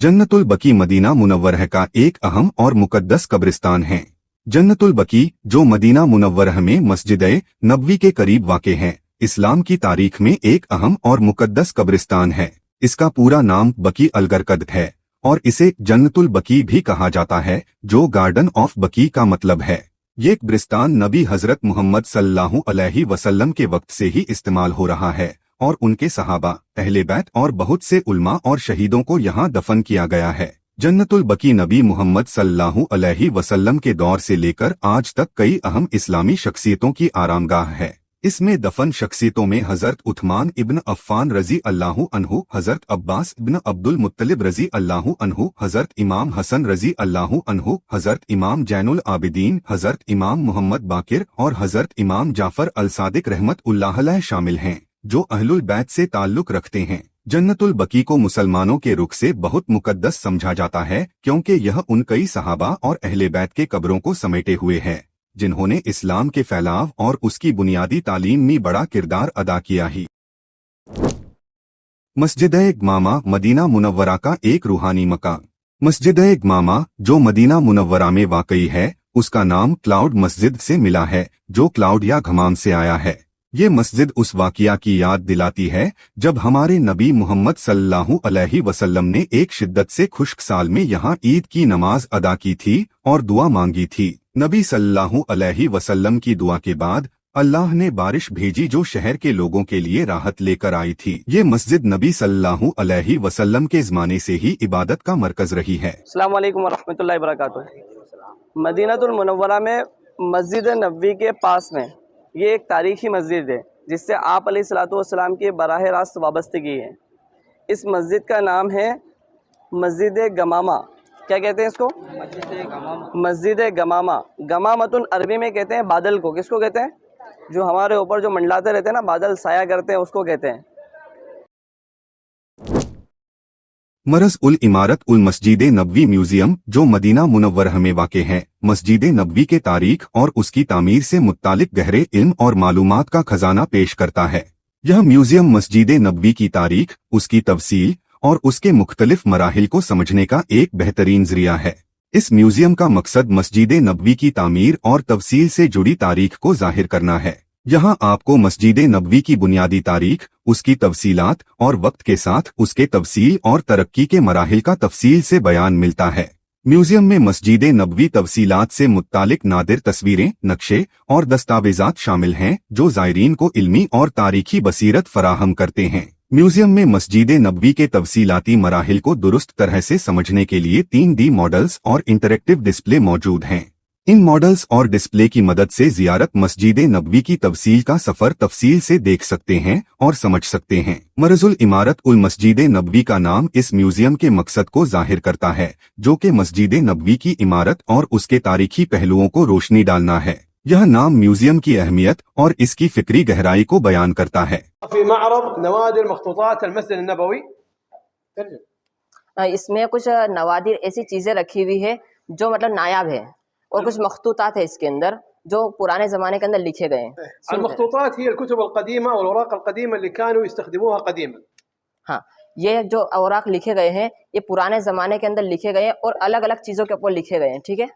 جنت البقیع مدینہ منورہ کا ایک اہم اور مقدس قبرستان ہے۔ جنت البقیع جو مدینہ منورہ میں مسجد نبوی کے قریب واقع ہے، اسلام کی تاریخ میں ایک اہم اور مقدس قبرستان ہے۔ اس کا پورا نام بقیع الغرقد ہے، اور اسے جنت البقیع بھی کہا جاتا ہے، جو گارڈن آف بقیع کا مطلب ہے۔ یہ قبرستان نبی حضرت محمد صلی اللہ علیہ وسلم کے وقت سے ہی استعمال ہو رہا ہے، اور ان کے صحابہ، اہل بیت اور بہت سے علماء اور شہیدوں کو یہاں دفن کیا گیا ہے۔ جنت البقیع نبی محمد صلی اللہ علیہ وسلم کے دور سے لے کر آج تک کئی اہم اسلامی شخصیتوں کی آرام گاہ ہے۔ اس میں دفن شخصیتوں میں حضرت عثمان ابن عفان رضی اللہ عنہ، حضرت عباس ابن عبد المطلب رضی اللہ عنہ، حضرت امام حسن رضی اللہ عنہ، حضرت امام زین العابدین، حضرت امام محمد باقر اور حضرت امام جعفر الصادق رحمت اللہ علیہ شامل ہیں، جو اہل البیت سے تعلق رکھتے ہیں۔ جنت البقیع کو مسلمانوں کے رخ سے بہت مقدس سمجھا جاتا ہے، کیونکہ یہ ان کئی صحابہ اور اہل بیت کے قبروں کو سمیٹے ہوئے ہے، جنہوں نے اسلام کے پھیلاؤ اور اس کی بنیادی تعلیم میں بڑا کردار ادا کیا ہی۔ مسجد گمامہ مدینہ منورہ کا ایک روحانی مقام۔ مسجد گمامہ جو مدینہ منورہ میں واقع ہے، اس کا نام کلاؤڈ مسجد سے ملا ہے، جو کلاؤڈ یا گھمام سے آیا ہے۔ یہ مسجد اس واقعہ کی یاد دلاتی ہے جب ہمارے نبی محمد صلی اللہ علیہ وسلم نے ایک شدت سے خشک سال میں یہاں عید کی نماز ادا کی تھی اور دعا مانگی تھی۔ نبی صلی اللہ علیہ وسلم کی دعا کے بعد अल्लाह ने बारिश भेजी जो शहर के लोगों के लिए राहत लेकर आई थी। ये मस्जिद नबी सल्लल्लाहु अलैहि वसल्लम के ज़माने से ही इबादत का मरकज रही है। अस्सलाम वालेकुम वरहमतुल्लाहि वबरकातुहू। मदीनातुल मुनव्वरा में मस्जिद नबवी के पास में ये एक तारीखी मस्जिद है जिससे आप अलैहिस्सलातु वस्सलाम की बराह रास्त वाबस्तगी है। इस मस्जिद का नाम है मस्जिद गमामा। क्या कहते हैं इसको? मस्जिद गमामा। गमामतुन अरबी में कहते हैं बादल को। किसको कहते हैं? जो हमारे ऊपर जो मंडलाते रहते हैं ना, बादल साया करते हैं, उसको कहते हैं। मरज उल इमारत उल मस्जिद नबवी म्यूजियम जो मदीना मुनव्वरह में वाक़े है, मस्जिद नबवी के तारीख और उसकी तामीर से मुत्तालिक गहरे इल्म और मालूमात का खजाना पेश करता है। यह म्यूजियम मस्जिद नबवी की तारीख, उसकी तफसील और उसके मुख्तलिफ मराहिल को समझने का एक बेहतरीन जरिया है। इस म्यूजियम का मकसद मस्जिद नबवी की तामीर और तफसील से जुड़ी तारीख को जाहिर करना है। यहाँ आपको मस्जिद नबवी की बुनियादी तारीख, उसकी तफसीलात और वक्त के साथ उसके तफसील और तरक्की के मराहिल का तफसील से बयान मिलता है। म्यूजियम में मस्जिद नबवी तफसीलात से मुत्तालिक नादिर तस्वीरें, नक्शे और दस्तावेजात शामिल हैं जो ज़ायरीन को इल्मी और तारीखी बसीरत फराहम करते हैं। म्यूजियम में मस्जिद नबवी के तफसीलाती मराहिल को दुरुस्त तरह से समझने के लिए 3D मॉडल्स और इंटरेक्टिव डिस्प्ले मौजूद हैं। इन मॉडल्स और डिस्प्ले की मदद से ज़ियारत मस्जिद नबवी की तफसील का सफ़र तफसील से देख सकते हैं और समझ सकते हैं। मरजुल इमारत उल मस्जिद नबवी का नाम इस म्यूजियम के मकसद को जाहिर करता है, जो कि मस्जिद नबवी की इमारत और उसके तारीखी पहलुओं को रोशनी डालना है। यह नाम म्यूजियम की अहमियत और इसकी फिक्री गहराई को बयान करता है। इसमें कुछ नवादिर ऐसी चीज़ें रखी हुई है जो मतलब नायाब है, और कुछ मखतूतात है इसके अंदर जो पुराने ज़माने के अंदर लिखे गए हैं। المخطوطات هي الكتب القديمة والأوراق القديمة اللي كانوا يستخدموها قديما. हाँ, ये जो औराक लिखे गए हैं ये पुराने ज़माने के अंदर लिखे गए हैं और अलग अलग चीज़ों के ऊपर लिखे गए हैं। ठीक है,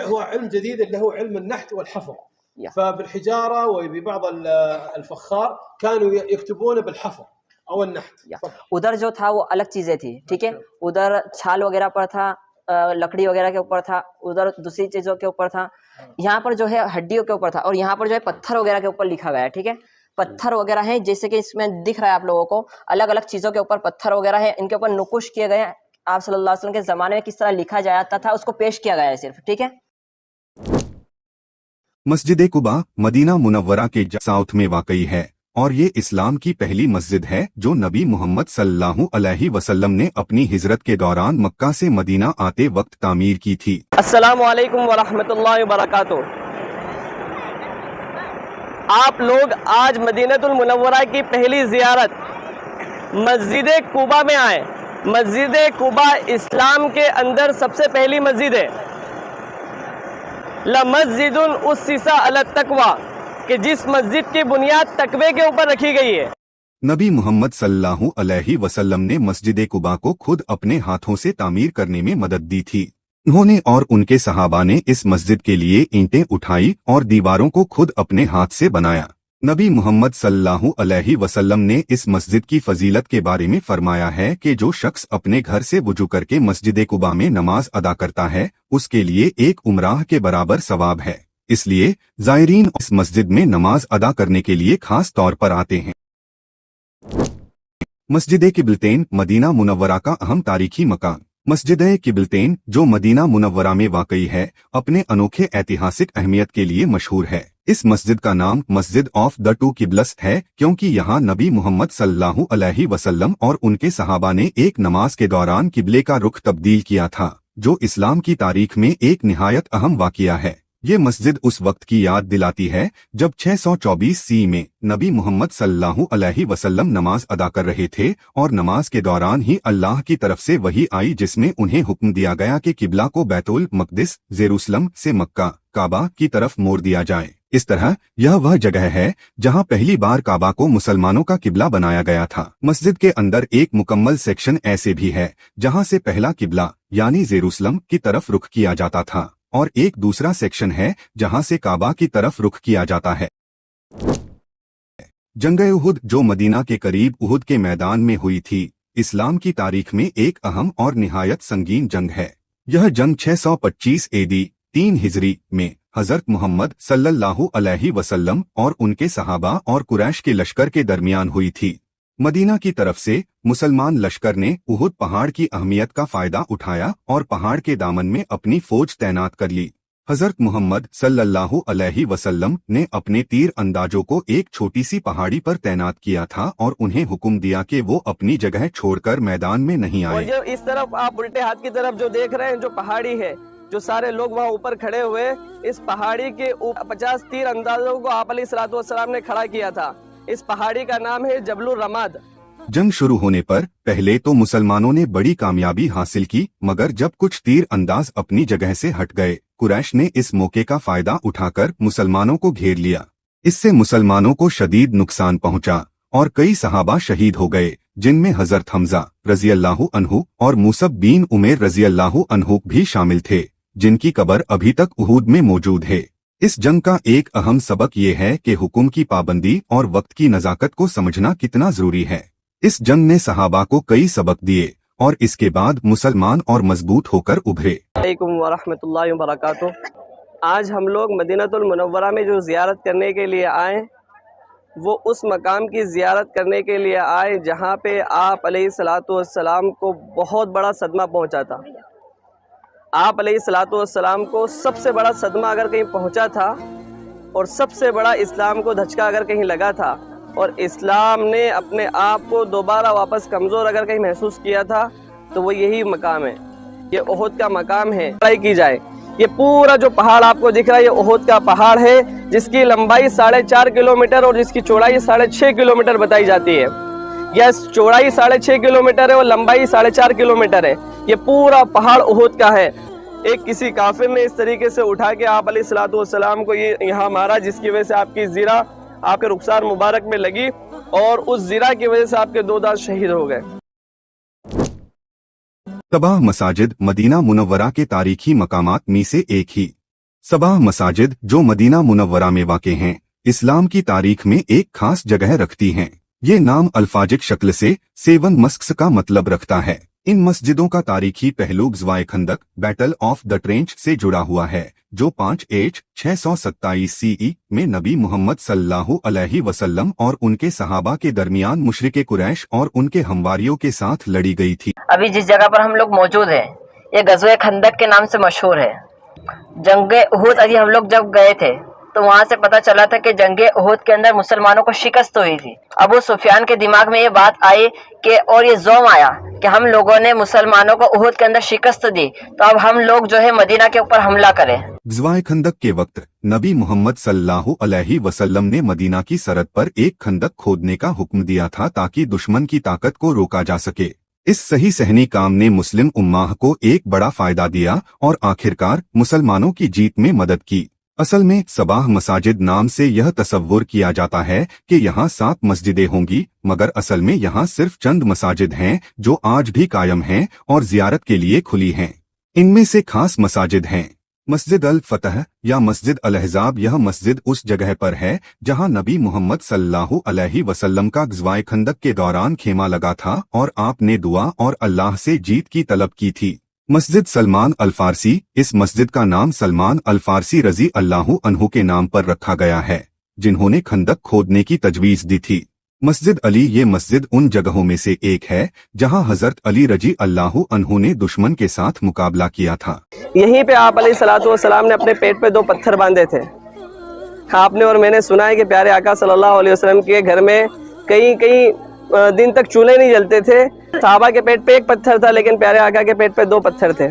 هو علم جديد اللي هو علم النحت والحفر. فبالحجارة وببعض الفخار كانوا يكتبون بالحفر أو النحت. उधर जो था वो अलग चीज़ें थी। ठीक है, उधर छाल वगैरह पर था, लकड़ी वगैरह के ऊपर था, उधर दूसरी चीज़ों के ऊपर था। यहाँ पर जो है हड्डियों के ऊपर था, और यहाँ पर जो है पत्थर वगैरह के ऊपर लिखा गया है। ठीक है, पत्थर वगैरह हैं, जैसे कि इसमें दिख रहा है आप लोगों को, अलग अलग चीज़ों के ऊपर पत्थर वगैरह है, इनके ऊपर नुकुश किए गए हैं। आप सल्लल्लाहु अलैहि वसल्लम के ज़माने में किस तरह लिखा जाता था उसको पेश किया गया है सिर्फ। ठीक है, मस्जिद कुबा मदीना मुनव्वरा के साउथ में वाक़ई है और ये इस्लाम की पहली मस्जिद है जो नबी मोहम्मद सल्लल्लाहु अलैहि वसल्लम ने अपनी हिजरत के दौरान मक्का से मदीना आते वक्त तामीर की थी। अस्सलामु अलैकुम वरहमतुल्लाहि वबरकातुहू। आप लोग आज मदीनातुल मुनव्वरा की पहली ज़ियारत मस्जिद कुबा में आए। मस्जिद कुबा इस्लाम के अंदर सबसे पहली मस्जिद है। लमस्जिदुन उस्सिसा अला तक़वा, कि जिस मस्जिद की बुनियाद तकवे के ऊपर रखी गई है। नबी मोहम्मद सल्लल्लाहु अलैहि वसल्लम ने मस्जिद कुबा को खुद अपने हाथों से तामीर करने में मदद दी थी। उन्होंने और उनके सहाबा ने इस मस्जिद के लिए ईंटें उठाई और दीवारों को खुद अपने हाथ से बनाया। नबी मोहम्मद सल्लल्लाहु अलैहि वसल्लम ने इस मस्जिद की फजीलत के बारे में फरमाया है कि जो शख्स अपने घर से वुजू करके मस्जिद कुबा में नमाज अदा करता है उसके लिए एक उमराह के बराबर सवाब है। इसलिए ज़ायरीन इस मस्जिद में नमाज अदा करने के लिए खास तौर पर आते हैं। मस्जिद किबलतैन मदीना मुनव्वरा का अहम तारीखी मकान। मस्जिद किबलतैन जो मदीना मुनव्वरा में वाक़ई है, अपने अनोखे ऐतिहासिक अहमियत के लिए मशहूर है। इस मस्जिद का नाम मस्जिद ऑफ द टू किबलस है क्योंकि यहाँ नबी मोहम्मद सल्लल्लाहु अलैहि वसल्लम और उनके सहाबा ने एक नमाज के दौरान किबले का रुख तब्दील किया था, जो इस्लाम की तारीख में एक निहायत अहम वाक़िया है। ये मस्जिद उस वक्त की याद दिलाती है जब 624 सी में नबी मोहम्मद सल्लल्लाहु अलैहि वसल्लम नमाज अदा कर रहे थे और नमाज के दौरान ही अल्लाह की तरफ से वही आई जिसमें उन्हें हुक्म दिया गया कि किबला को बैतुल मक़दिस जेरूसलम से मक्का काबा की तरफ मोड़ दिया जाए। इस तरह यह वह जगह है जहां पहली बार काबा को मुसलमानों का किबला बनाया गया था। मस्जिद के अंदर एक मुकम्मल सेक्शन ऐसे भी है जहां से पहला किबला यानी जेरूसलम की तरफ रुख किया जाता था और एक दूसरा सेक्शन है जहां से काबा की तरफ रुख किया जाता है। जंग उहुद जो मदीना के करीब उहुद के मैदान में हुई थी, इस्लाम की तारीख में एक अहम और निहायत संगीन जंग है। यह जंग 625 AD 3 हिजरी में हजरत मोहम्मद सल्लल्लाहु अलैहि वसल्लम और उनके सहाबा और कुरैश के लश्कर के दरमियान हुई थी। मदीना की तरफ से मुसलमान लश्कर ने उहुद पहाड़ की अहमियत का फायदा उठाया और पहाड़ के दामन में अपनी फौज तैनात कर ली। हजरत मोहम्मद सल्लल्लाहु अलैहि वसल्लम ने अपने तीर अंदाजों को एक छोटी सी पहाड़ी पर तैनात किया था और उन्हें हुक्म दिया कि वो अपनी जगह छोड़कर मैदान में नहीं और आए। जो इस तरफ आप उल्टे हाथ की तरफ जो देख रहे हैं, जो पहाड़ी है, जो सारे लोग वहाँ ऊपर खड़े हुए, इस पहाड़ी के ऊपर 50 तीर अंदाजों को आप अलैहिस्सलातु वस्सलाम ने खड़ा किया था। इस पहाड़ी का नाम है जबलुर रमाद। जंग शुरू होने पर पहले तो मुसलमानों ने बड़ी कामयाबी हासिल की, मगर जब कुछ तीर अंदाज अपनी जगह से हट गए, कुरैश ने इस मौके का फायदा उठाकर मुसलमानों को घेर लिया। इससे मुसलमानों को शदीद नुकसान पहुंचा और कई सहाबा शहीद हो गए, जिनमें हजरत हमजा रजी अल्लाहु अन्हु और मुसब बिन उमैर रजी अल्लाहु अन्हु भी शामिल थे, जिनकी कब्र अभी तक उहूद में मौजूद है। इस जंग का एक अहम सबक ये है कि हुक्म की पाबंदी और वक्त की नज़ाकत को समझना कितना जरूरी है। इस जंग ने सहाबा को कई सबक दिए और इसके बाद मुसलमान और मजबूत होकर उभरे। अस्सलामुअलैकुम वरहमतुल्लाहि वबरकातुहू। आज हम लोग मदीनतुल मुनव्वरा में जो ज़ियारत करने के लिए आए, वो उस मकाम की ज़ियारत करने के लिए आए जहाँ पे आप अलैहिस्सलातु वस्सलाम को बहुत बड़ा सदमा पहुँचा था। आप अलैहिस्सलातु वस्सलाम को सबसे बड़ा सदमा अगर कहीं पहुँचा था और सबसे बड़ा इस्लाम को धचका अगर कहीं लगा था और इस्लाम ने अपने आप को दोबारा वापस कमज़ोर अगर कहीं महसूस किया था, तो वो यही मकाम है। ये उहुद का मकाम है। ट्राई की जाए, ये पूरा जो पहाड़ आपको दिख रहा है, ये उहुद का पहाड़ है, जिसकी लंबाई 4.5 किलोमीटर और जिसकी चौड़ाई 6.5 किलोमीटर बताई जाती है। यह चौड़ाई 6.5 किलोमीटर है और लंबाई 4.5 किलोमीटर है। ये पूरा पहाड़ उहुद का है। एक किसी काफिर ने इस तरीके से उठा के आप अलैहिस्सलातु वस्सलाम को ये यहाँ मारा, जिसकी वजह से आपकी ज़ीरा आपके रुखसार मुबारक में लगी और उस ज़ीरा की वजह से आपके 2 दांत शहीद हो गए। सबाह मसाजिद मदीना मुनव्वरा के तारीखी मकामात में से एक ही। सबाह मसाजिद जो मदीना मुनव्वरा में वाक़े हैं, इस्लाम की तारीख में एक खास जगह रखती हैं। ये नाम अल्फाजिक शक्ल से 7 मस्क्स का मतलब रखता है। इन मस्जिदों का तारीखी पहलू ग़ज़वाए खंदक बैटल ऑफ द ट्रेंच से जुड़ा हुआ है, जो 5H-627 CE में नबी मोहम्मद सल्लल्लाहु अलैहि वसल्लम और उनके सहाबा के दरमियान मुशरिके कुरैश और उनके हमवारियों के साथ लड़ी गई थी। अभी जिस जगह पर हम लोग मौजूद हैं, ये ग़ज़वे खंदक के नाम से मशहूर है। जंगे उहुद अभी हम लोग जब गए थे तो वहाँ से पता चला था कि जंगे उहुद के अंदर मुसलमानों को शिकस्त हुई थी। अबू सुफियान के दिमाग में ये बात आई कि और ये ज़ौम आया कि हम लोगों ने मुसलमानों को उहुद के अंदर शिकस्त दी, तो अब हम लोग जो है मदीना के ऊपर हमला करें। ग़ज़वाए खंदक के वक्त नबी मोहम्मद सल्लल्लाहु अलैहि वसल्लम ने मदीना की सरहद पर एक खंदक खोदने का हुक्म दिया था ताकि दुश्मन की ताकत को रोका जा सके। इस सही सहनी काम ने मुस्लिम उम्माह को एक बड़ा फायदा दिया और आखिरकार मुसलमानों की जीत में मदद की। असल में सबाह मसाजिद नाम से यह तसव्वुर किया जाता है कि यहाँ 7 मस्जिदें होंगी, मगर असल में यहाँ सिर्फ चंद मसाजिद हैं जो आज भी कायम हैं और ज़ियारत के लिए खुली हैं। इनमें से खास मसाजिद हैं मस्जिद अल फतह या मस्जिद अल अहज़ाब। यह मस्जिद उस जगह पर है जहाँ नबी मोहम्मद सल्लल्लाहु अलैहि वसल्लम का ग़ज़वाए खंदक के दौरान खेमा लगा था और आपने दुआ और अल्लाह से जीत की तलब की थी। मस्जिद सलमान अल फारसी, इस मस्जिद का नाम सलमान अल फारसी रजी अल्लाहु अन्हु के नाम पर रखा गया है, जिन्होंने खंदक खोदने की तजवीज़ दी थी। मस्जिद अली, ये मस्जिद उन जगहों में से एक है जहां हजरत अली रजी अल्लाहु अन्हु ने दुश्मन के साथ मुकाबला किया था। यहीं पे आप अलैहिस्सलातु वस्सलाम ने अपने पेट पे 2 पत्थर बांधे थे। आपने और मैंने सुना है कि प्यारे आका सल्लल्लाहु अलैहि वसल्लम के घर में कई दिन तक चूल्हे नहीं जलते थे। सहाबा के पेट पे 1 पत्थर था, लेकिन प्यारे आका के पेट पे 2 पत्थर थे।